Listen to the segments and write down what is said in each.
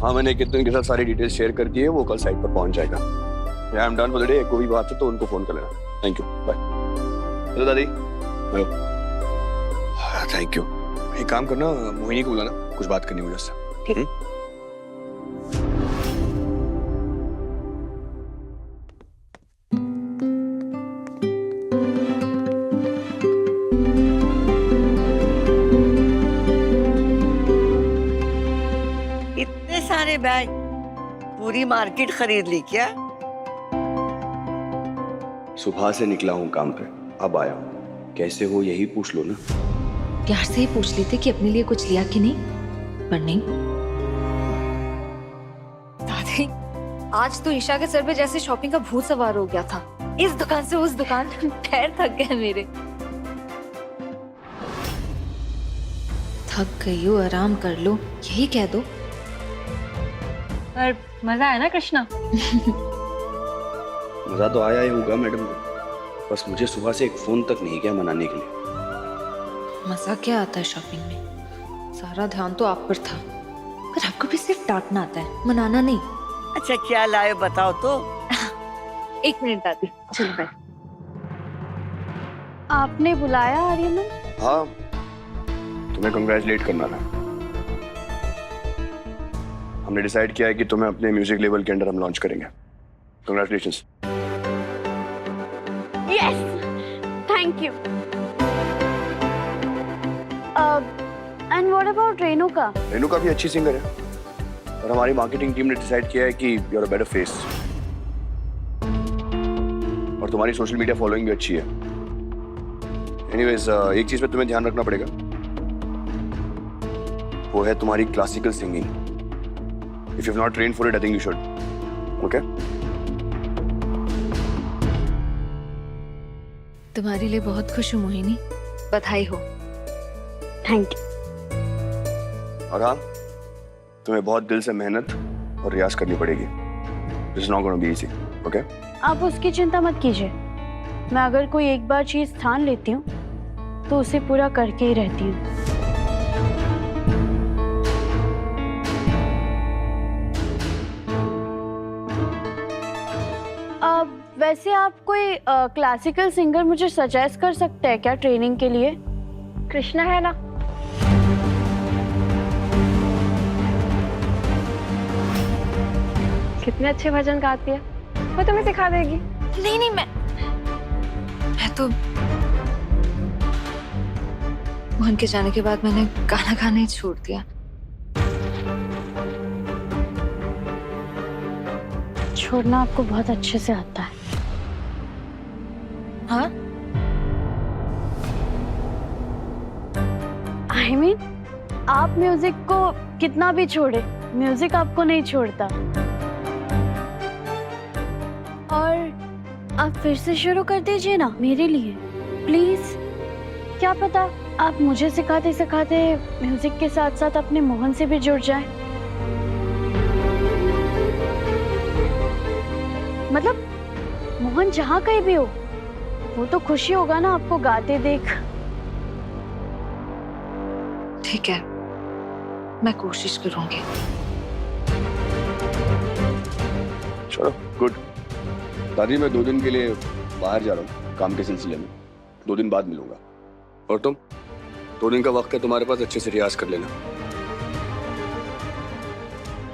हाँ, मैंने कितने के साथ सारी डिटेल्स शेयर कर दी है, वो कल साइट पर पहुंच जाएगा। I am done for the day. कोई बात है तो उनको फोन कर लेना। Thank you, bye. हेलो दादी। हेलो। Thank you. एक काम करना, मोहिनी को बुलाना, कुछ बात करनी मुझे उससे। ठीक। इतने सारे बैग, पूरी मार्केट खरीद ली क्या? सुबह से निकला हूँ काम पे, अब आया हूँ। कैसे हो यही पूछ लो ना। प्यार से ही पूछ लेते कि अपने लिए कुछ लिया कि नहीं, पर नहीं। दादी, आज तो ईशा के सर पे जैसे शॉपिंग का भूत सवार हो गया था। इस दुकान से उस दुकान, पैर थक गए मेरे। थक गई हो, आराम कर लो, यही कह दो। पर मजा आया ना कृष्णा? मजा तो आया ही होगा मैडम, बस मुझे सुबह से एक फोन तक नहीं किया मनाने के लिए। मजा क्या आता है शॉपिंग में? सारा ध्यान तो आप पर था, पर आपको भी सिर्फ डांटना आता है, मनाना नहीं। अच्छा क्या लाए बताओ तो। एक मिनट दादी, चलो बैठ। आपने बुलाया आर्यमन? हाँ, तुम्हें कंग्रेचुलेट करना था। हमने डिसाइड किया है कि तुम्हें अपने म्यूजिक लेवल के अंडर हम लॉन्च करेंगे। Congratulations. Yes, thank you. And what about Renuka? Renuka भी अच्छी सिंगर है, और हमारी मार्केटिंग टीम ने डिसाइड किया है कि you are a better face, और तुम्हारी सोशल मीडिया फॉलोइंग भी अच्छी है। एनीवेज, एक चीज पे तुम्हें ध्यान रखना पड़ेगा, वो है तुम्हारी classical singing. If you've not trained for it, I think you should. Okay? तुम्हारे लिए बहुत खुश हूँ मोहिनी, बधाई हो। Thank you. और हाँ, तुम्हें बहुत दिल से मेहनत और रियाज करनी पड़ेगी। This is not going to be easy. Okay? आप उसकी चिंता मत कीजिए। मैं अगर कोई एक बार चीज ठान लेती हूँ तो उसे पूरा करके ही रहती हूँ। वैसे आप कोई क्लासिकल सिंगर मुझे सजेस्ट कर सकते हैं क्या ट्रेनिंग के लिए? कृष्णा है ना? कितने अच्छे भजन गाती है, वो तुम्हें सिखा देगी। नहीं नहीं, मैं तो मोहन के जाने के बाद मैंने गाना गाना ही छोड़ दिया। छोड़ना आपको बहुत अच्छे से आता है। हाँ? I mean, आप म्यूजिक को कितना भी छोड़े, म्यूजिक आपको नहीं छोड़ता। और आप फिर से शुरू कर दीजिए ना मेरे लिए, प्लीज। क्या पता आप मुझे सिखाते सिखाते म्यूजिक के साथ साथ अपने मोहन से भी जुड़ जाएं। मतलब मोहन जहाँ कहीं भी हो, वो तो खुशी होगा ना आपको गाते देख। ठीक है, मैं कोशिश करूंगी। चलो, गुड। दादी, मैं 2 दिन के लिए बाहर जा रहा हूँ काम के सिलसिले में। 2 दिन बाद मिलूंगा। और तुम? 2 दिन का वक्त है तुम्हारे पास, अच्छे से रियाज कर लेना।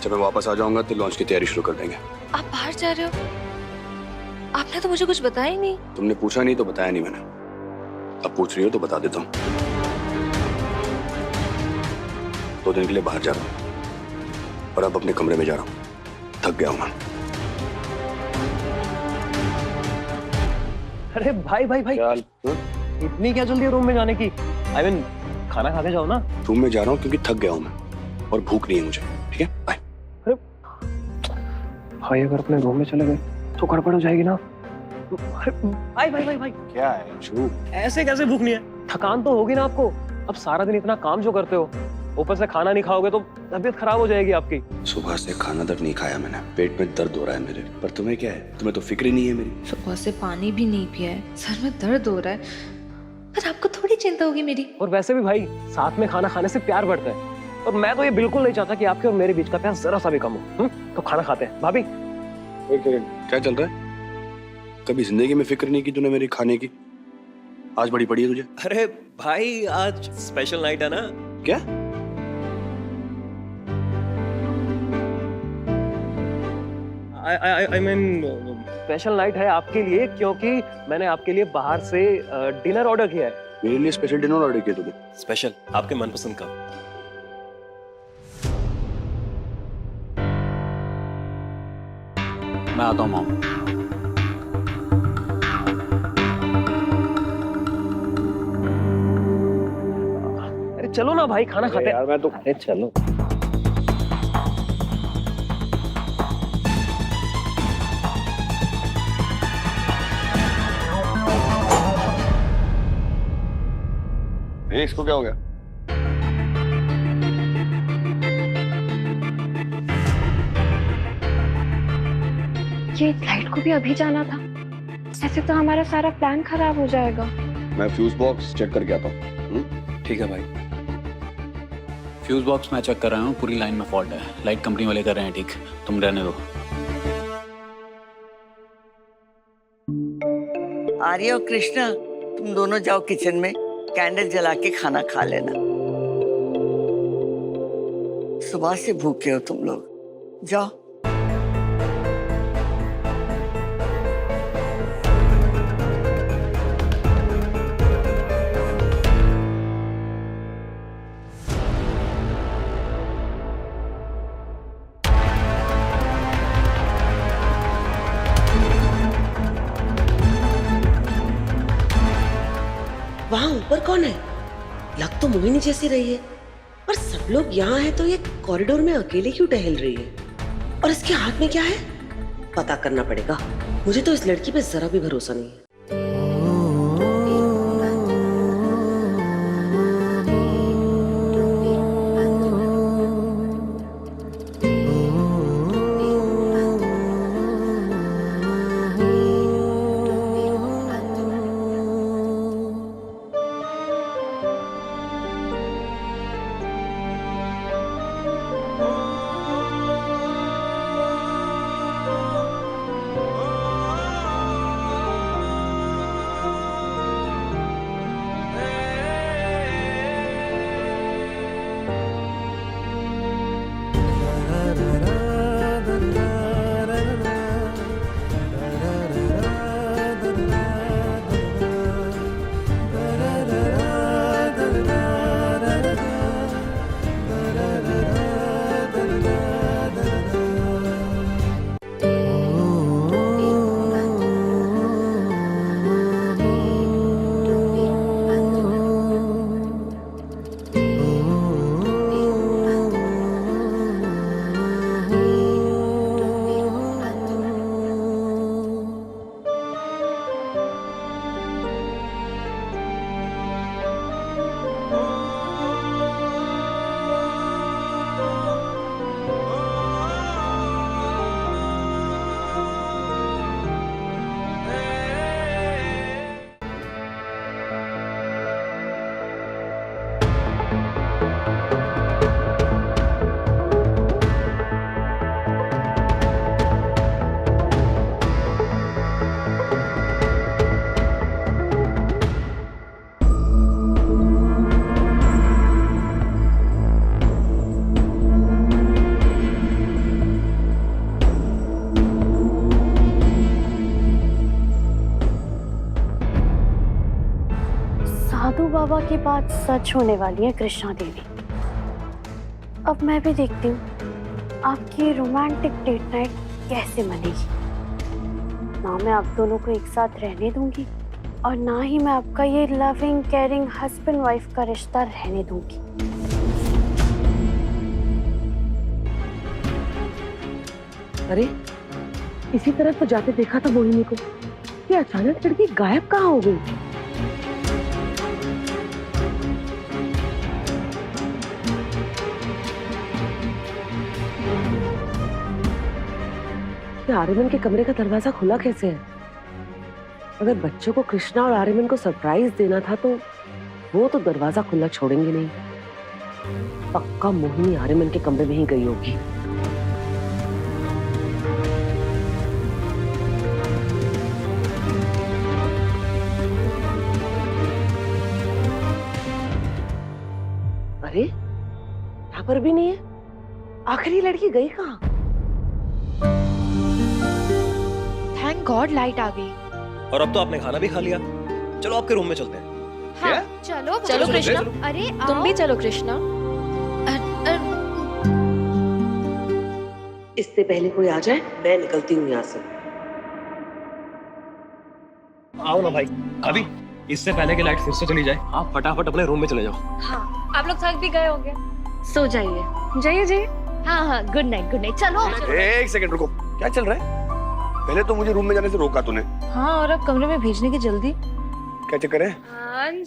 जब मैं वापस आ जाऊंगा तो लॉन्च की तैयारी शुरू कर देंगे। आप बाहर जा रहे हो? आपने तो मुझे कुछ बताया ही नहीं। तुमने पूछा नहीं तो बताया नहीं मैंने। अब पूछ रही हो तो बता देता हूँ। 2 दिन के लिए बाहर जा रहा हूँ, और अब अपने कमरे में जा रहा हूँ। थक गया हूँ मैं। अरे भाई भाई भाई, क्या इतनी क्या जल्दी रूम में जाने की? I mean, खाना खा के जाओ ना। रूम में जा रहा हूँ क्योंकि थक गया हूँ मैं, और भूख नहीं है मुझे। ठीक है, बाय। भाई अगर अपने रूम में चले गए तो गड़बड़ हो जाएगी ना। भाई भाई भाई भाई, क्या है चुप? ऐसे कैसे भूख नहीं है? थकान तो होगी ना आपको। अब सारा दिन इतना काम जो करते हो, ऊपर से खाना नहीं खाओगे तो तबीयत खराब हो जाएगी आपकी। सुबह से खाना तक नहीं खाया मैंने, पेट में दर्द हो रहा है मेरे। पर तुम्हें क्या है? तुम्हें तो फिक्र ही नहीं है मेरी। सुबह से पानी भी नहीं पिया है, सर में दर्द हो रहा है, पर आपको थोड़ी चिंता होगी मेरी। और वैसे भी भाई, साथ में खाना खाने से प्यार बढ़ता है। और मैं तो ये बिल्कुल नहीं चाहता कि आपके और मेरे बीच का प्यार जरा सा भी कम हो। तो खाना खाते हैं। भाभी एक सेकंड, क्या चल रहा है? कभी जिंदगी में फिक्र नहीं की तूने मेरी खाने की, आज बड़ी पड़ी है तुझे। अरे भाई आज स्पेशल नाइट है ना। क्या? आई मीन स्पेशल नाइट है आपके लिए, क्योंकि मैंने आपके लिए बाहर से डिनर ऑर्डर किया है। मेरे लिए स्पेशल डिनर ऑर्डर किया तूने? स्पेशल आपके मनपसंद का। मैं आता हूँ मामा। अरे चलो ना भाई, खाना खाते हैं। यार मैं तो अरे चलो। इसको क्या हो गया? ये फ्लाइट को भी अभी जाना था, ऐसे तो हमारा सारा प्लान खराब हो जाएगा। मैं फ्यूज बॉक्स चेक करके आता हूँ। ठीक है भाई। फ्यूज बॉक्स मैं चेक कर रहा हूँ, पूरी लाइन में फॉल्ट है। लाइट कंपनी वाले कर रहे हैं ठीक, तुम रहने दो। आर्य और कृष्णा, तुम दोनों जाओ किचन में, कैंडल जला के खाना खा लेना। सुबह से भूखे हो तुम लोग, जाओ। वहाँ ऊपर कौन है? लग तो मोहिनी जैसी रही है, पर सब लोग यहाँ हैं तो ये कॉरिडोर में अकेले क्यों टहल रही है? और इसके हाथ में क्या है? पता करना पड़ेगा। मुझे तो इस लड़की पे जरा भी भरोसा नहीं है। साधु बाबा की बात सच होने वाली है कृष्णा देवी। अब मैं भी देखती हूँ आपकी रोमांटिक डेट नाइट कैसे बनेगी। ना मैं आप दोनों को एक साथ रहने दूंगी और ना ही मैं आपका ये लविंग केयरिंग हस्बैंड वाइफ का रिश्ता रहने दूंगी। अरे इसी तरह तो जाते देखा था मोहिनी को, ये अचानक लड़की गायब कहाँ हो गई? आर्यमन के कमरे का दरवाजा खुला कैसे है? अगर बच्चों को कृष्णा और आर्यमन को सरप्राइज देना था तो वो तो दरवाजा खुला छोड़ेंगे नहीं। पक्का मोहिनी आर्यमन के कमरे में ही गई होगी। अरे यहाँ पर भी नहीं है। आखिर ये लड़की गई कहाँ? थैंक गॉड लाइट आ गई। और अब तो आपने खाना भी खा लिया, चलो आपके रूम में चलते हैं। हाँ, चलो चलो कृष्णा। चलो। अरे तुम भी चलो कृष्णा। इससे पहले कोई आ जाए मैं निकलती हूँ यहाँ से। आओ ना भाई, अभी इससे पहले कि लाइट फिर से चली जाए आप फटाफट अपने रूम में चले जाओ। हाँ, आप लोग थक भी गए होंगे, सो जाइए। जाइए जाइए। हाँ हाँ, गुड नाइट गुड नाइट। चलो एक सेकंड रुको, क्या चल रहा है? पहले तो मुझे रूम में जाने से रोका तूने, हाँ, और अब कमरे में भेजने की जल्दी। क्या चक्कर है?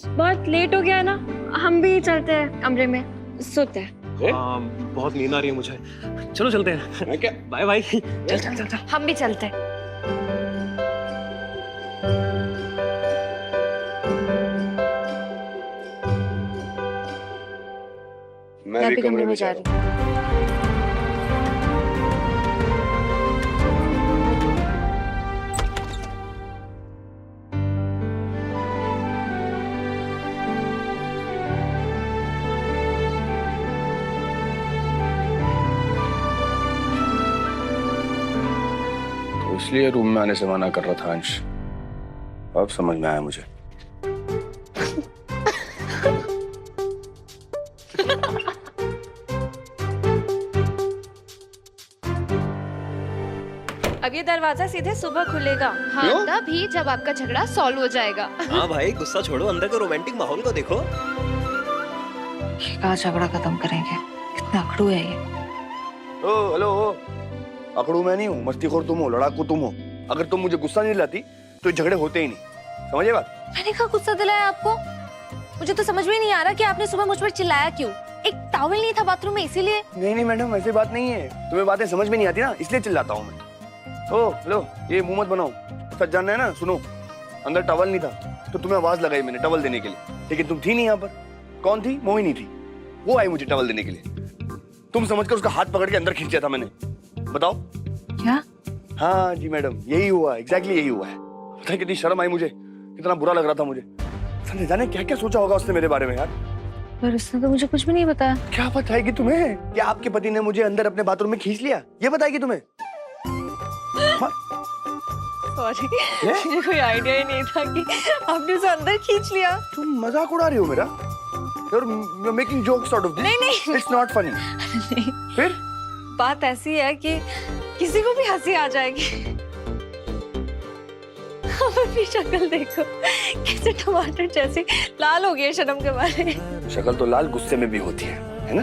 बहुत लेट हो गया ना, हम भी चलते हैं कमरे में, सोते हैं। बहुत नींद आ रही है मुझे, चलो चलते हैं। मैं क्या? Bye bye. चल चल चल चल। हम भी चलते हैं। मैं भी कमरे में जा रहा हूँ। तो इसलिए रूम में आने से मना कर रहा था अंश, अब समझ में आया मुझे। अब ये दरवाजा सीधे सुबह खुलेगा। हाँ, तभी जब आपका झगड़ा सॉल्व हो जाएगा। हाँ भाई, गुस्सा छोड़ो, अंदर के रोमांटिक माहौल को देखो। क्या झगड़ा खत्म करेंगे? कितना अखड़ू है ये। ओ हेलो, अकड़ू मैं नहीं हूँ, मस्तीखोर तुम हो, लड़ाकू तुम हो। अगर तुम मुझे गुस्सा नहीं दिलाती तो ये झगड़े होते ही नहीं, समझे बात? मैंने कहा गुस्सा दिलाया आपको? मुझे तो समझ में नहीं आ रहा कि आपने सुबह मुझ पर चिल्लाया क्यों? एक टॉवल नहीं था बाथरूम में इसीलिए? नहीं मैडम, ऐसी बात नहीं है, तुम्हें बातें समझ में नहीं आती ना, इसलिए चिल्लाता हूँ मैं। ओ हेलो, ये मुंह मत बनाओ, सच जानना है ना? सुनो, अंदर टॉवल नहीं था तो तुम्हें आवाज लगाई मैंने टॉवल देने के लिए, लेकिन तुम थी नहीं यहाँ पर। कौन थी? मोहिनी थी, वो आई मुझे टॉवल देने के लिए। तुम समझकर उसका हाथ पकड़ के अंदर खींचा था मैंने, बताओ क्या? हाँ जी मैडम, यही हुआ, एग्जैक्टली यही हुआ है। पता है कितनी शर्म आई मुझे, कितना बुरा लग रहा था मुझे। संजय जाने क्या क्या सोचा होगा उसने मेरे बारे में यार। पर उसने तो मुझे कुछ भी नहीं बताया। क्या बताएगी तुम्हें? क्या आपके पति ने मुझे अंदर अपने बाथरूम में खींच लिया, ये बताएगी तुम्हें? सॉरी, मुझे कोई आइडिया ही नहीं था कि आपने उसे अंदर खींच लिया। तुम मजाक उड़ा रही हो मेरा? You're making jokes out of this. नहीं। It's not funny. फिर? बात ऐसी है कि किसी को भी हंसी आ जाएगी। अब अपनी शक्ल देखो, कैसे टमाटर जैसे लाल हो गई है शर्म के मारे। शक्ल तो लाल गुस्से में भी होती है ना?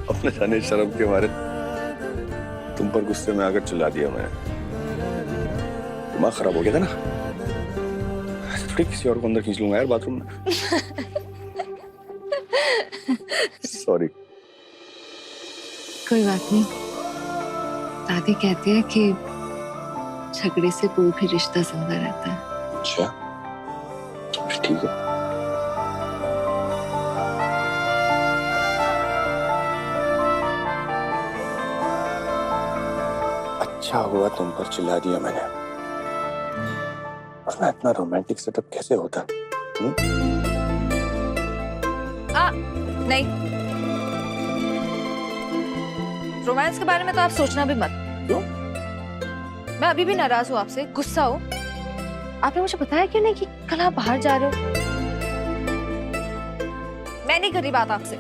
अपने जाने शर्म के मारे तुम पर गुस्से में आकर चिल्ला दिया मैंने। दिमाग खराब हो गया था ना, थोड़ी किसी और को अंदर खींच लूंगा यार बाथरूम में। सॉरी। कोई बात नहीं, दादी कहती है कि झगड़े से कोई भी रिश्ता जिंदा रहता है। अच्छा, ठीक है। अच्छा हुआ तुम पर चिल्ला दिया मैंने, वरना इतना रोमांटिक सेटअप कैसे होता? नहीं, रोमांस के बारे में तो आप सोचना भी मत। क्यों? मैं अभी भी नाराज हूँ आपसे, गुस्सा हो। आपने मुझे बताया क्यों नहीं कि कल आप बाहर जा रहे हो? मैं नहीं कर रही बात आपसे।